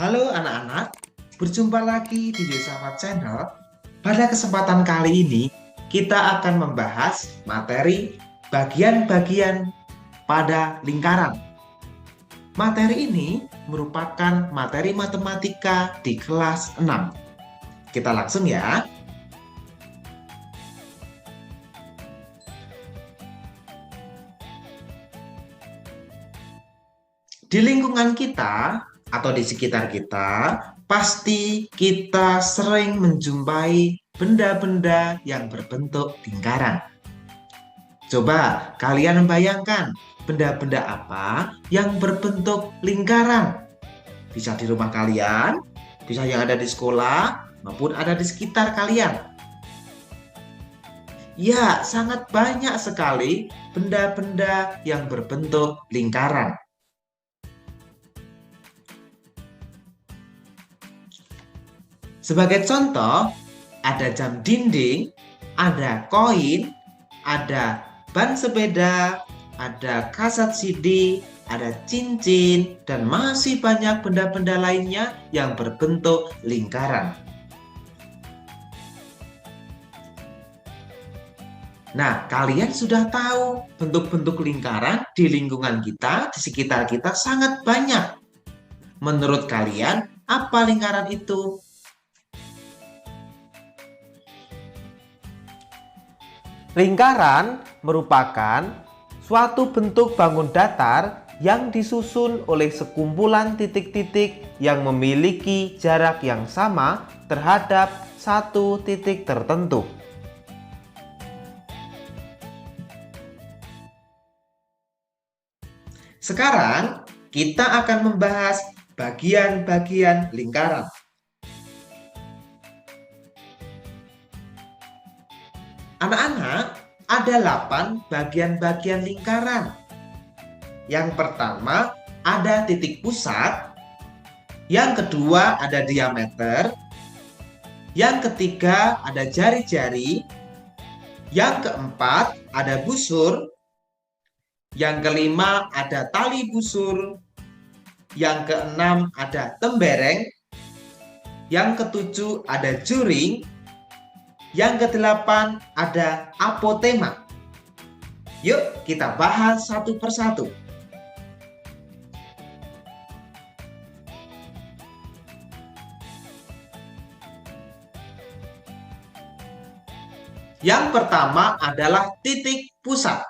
Halo anak-anak, berjumpa lagi di Desa Channel. Pada kesempatan kali ini, kita akan membahas materi bagian-bagian pada lingkaran. Materi ini merupakan materi matematika di kelas 6. Kita langsung ya. Di lingkungan kita atau di sekitar kita, pasti kita sering menjumpai benda-benda yang berbentuk lingkaran. Coba kalian bayangkan benda-benda apa yang berbentuk lingkaran. Bisa di rumah kalian, bisa yang ada di sekolah, maupun ada di sekitar kalian. Ya, sangat banyak sekali benda-benda yang berbentuk lingkaran. Sebagai contoh, ada jam dinding, ada koin, ada ban sepeda, ada kaset CD, ada cincin, dan masih banyak benda-benda lainnya yang berbentuk lingkaran. Nah, kalian sudah tahu bentuk-bentuk lingkaran di lingkungan kita, di sekitar kita sangat banyak. Menurut kalian, apa lingkaran itu? Lingkaran merupakan suatu bentuk bangun datar yang disusun oleh sekumpulan titik-titik yang memiliki jarak yang sama terhadap satu titik tertentu. Sekarang kita akan membahas bagian-bagian lingkaran. Anak-anak, ada 8 bagian-bagian lingkaran. Yang pertama ada titik pusat, yang kedua ada diameter, yang ketiga ada jari-jari, yang keempat ada busur, yang kelima ada tali busur, yang keenam ada tembereng, yang ketujuh ada juring, yang kedelapan ada apotema. Yuk kita bahas satu persatu. Yang pertama adalah titik pusat.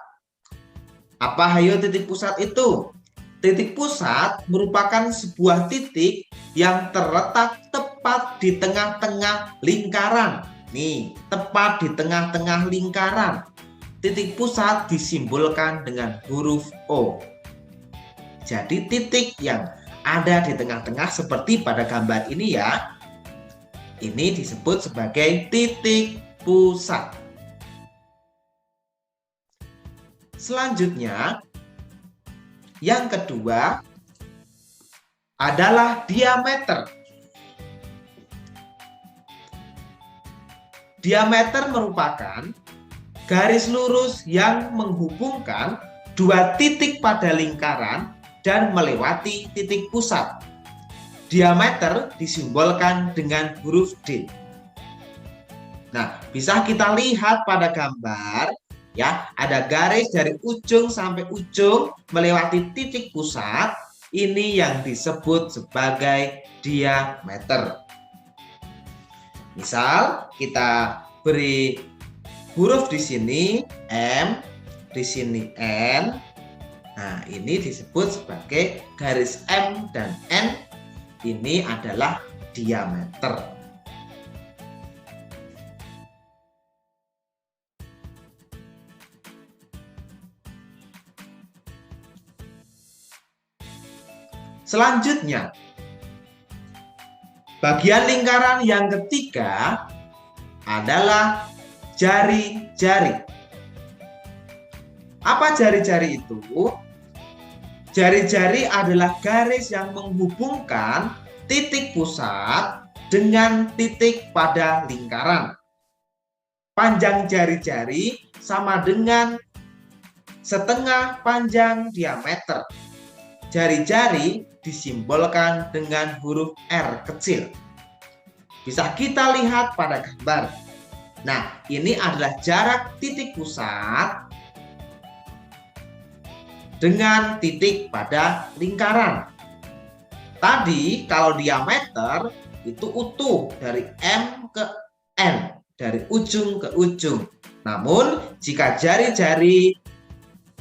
Apa hayo titik pusat itu? Titik pusat merupakan sebuah titik yang terletak tepat di tengah-tengah lingkaran. Nih, tepat di tengah-tengah lingkaran. Titik pusat disimbolkan dengan huruf O. Jadi titik yang ada di tengah-tengah seperti pada gambar ini ya. Ini disebut sebagai titik pusat. Selanjutnya, yang kedua adalah diameter. Diameter merupakan garis lurus yang menghubungkan dua titik pada lingkaran dan melewati titik pusat. Diameter disimbolkan dengan huruf D. Nah, bisa kita lihat pada gambar ya, ada garis dari ujung sampai ujung melewati titik pusat. Ini yang disebut sebagai diameter. Misal kita beri huruf di sini M, di sini N. Nah, ini disebut sebagai garis M dan N. Ini adalah diameter. Selanjutnya, bagian lingkaran yang ketiga adalah jari-jari. Apa jari-jari itu? Jari-jari adalah garis yang menghubungkan titik pusat dengan titik pada lingkaran. Panjang jari-jari sama dengan setengah panjang diameter. Jari-jari disimbolkan dengan huruf R kecil. Bisa kita lihat pada gambar. Nah, ini adalah jarak titik pusat dengan titik pada lingkaran. Tadi kalau diameter itu utuh dari M ke N, dari ujung ke ujung. Namun jika jari-jari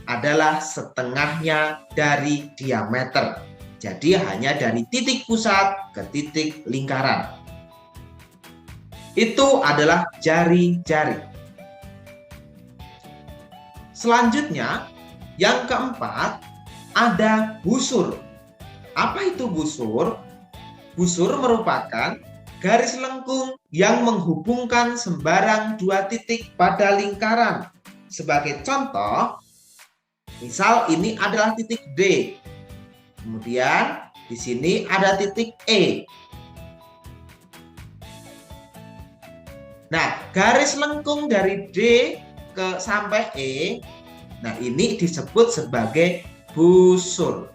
adalah setengahnya dari diameter. Jadi hanya dari titik pusat ke titik lingkaran. Itu adalah jari-jari. Selanjutnya, yang keempat ada busur. Apa itu busur? Busur merupakan garis lengkung yang menghubungkan sembarang dua titik pada lingkaran. Sebagai contoh, misal ini adalah titik D. Kemudian di sini ada titik E. Nah, garis lengkung dari D sampai E, nah ini disebut sebagai busur.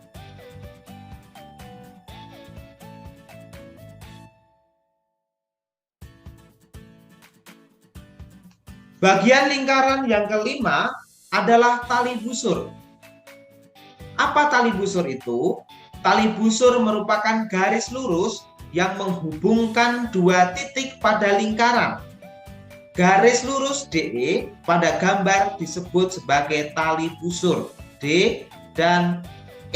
Bagian lingkaran yang kelima adalah tali busur. Apa tali busur itu? Tali busur merupakan garis lurus yang menghubungkan dua titik pada lingkaran. Garis lurus DE pada gambar disebut sebagai tali busur. D dan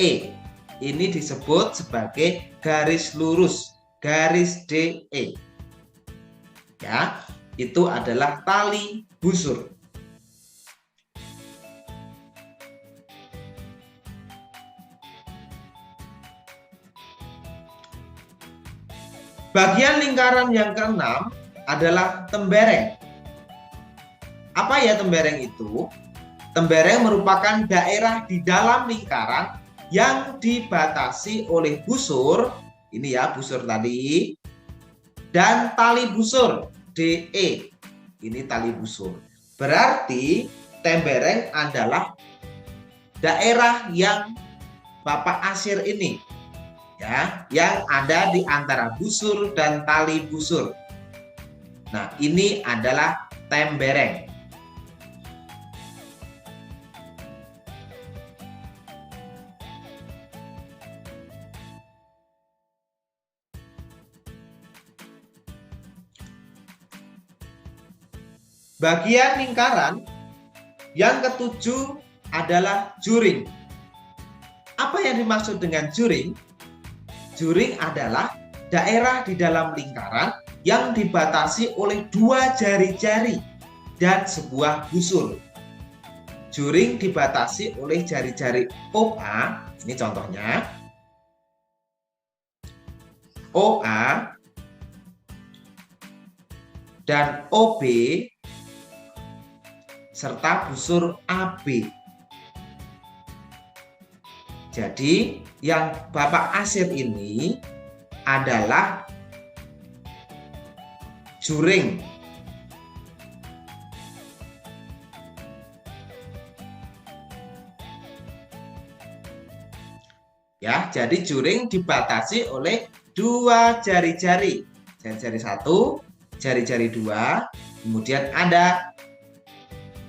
E ini disebut sebagai garis lurus, garis DE. Ya, itu adalah tali busur. Bagian lingkaran yang keenam adalah tembereng. Apa ya tembereng itu? Tembereng merupakan daerah di dalam lingkaran yang dibatasi oleh busur, ini ya busur tadi, dan tali busur DE. Ini tali busur. Berarti tembereng adalah daerah yang Bapak Asir ini, ya, yang ada di antara busur dan tali busur. Nah, ini adalah tembereng. Bagian lingkaran yang ketujuh adalah juring. Apa yang dimaksud dengan juring? Juring adalah daerah di dalam lingkaran yang dibatasi oleh dua jari-jari dan sebuah busur. Juring dibatasi oleh jari-jari OA, ini contohnya. OA dan OB serta busur AB. Jadi yang Bapak Asir ini adalah juring. Ya, jadi juring dibatasi oleh dua jari-jari. Jari-jari satu, jari-jari dua, kemudian ada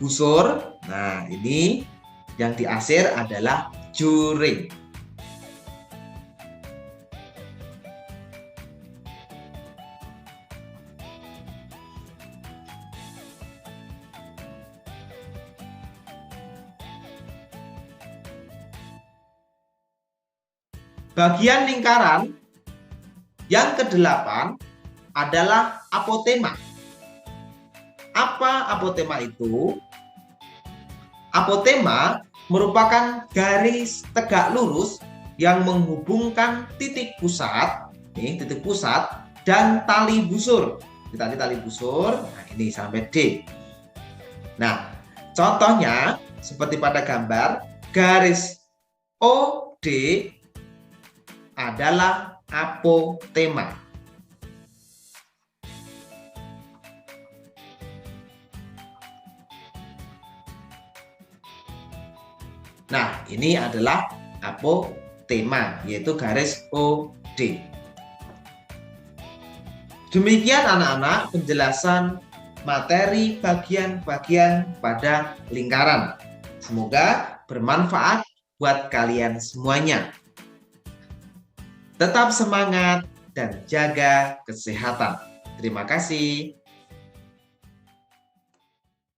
busur. Nah, ini yang diasir adalah juring. Bagian lingkaran yang kedelapan adalah apotema. Apa apotema itu? Apotema merupakan garis tegak lurus yang menghubungkan titik pusat, titik pusat dan tali busur. Tadi tali busur, nah ini sampai D. Nah, contohnya seperti pada gambar, garis OD adalah apotema. Nah, ini adalah apotema. tema, yaitu garis OD. Demikian anak-anak penjelasan materi bagian-bagian pada lingkaran. Semoga bermanfaat buat kalian semuanya. Tetap semangat dan jaga kesehatan. Terima kasih.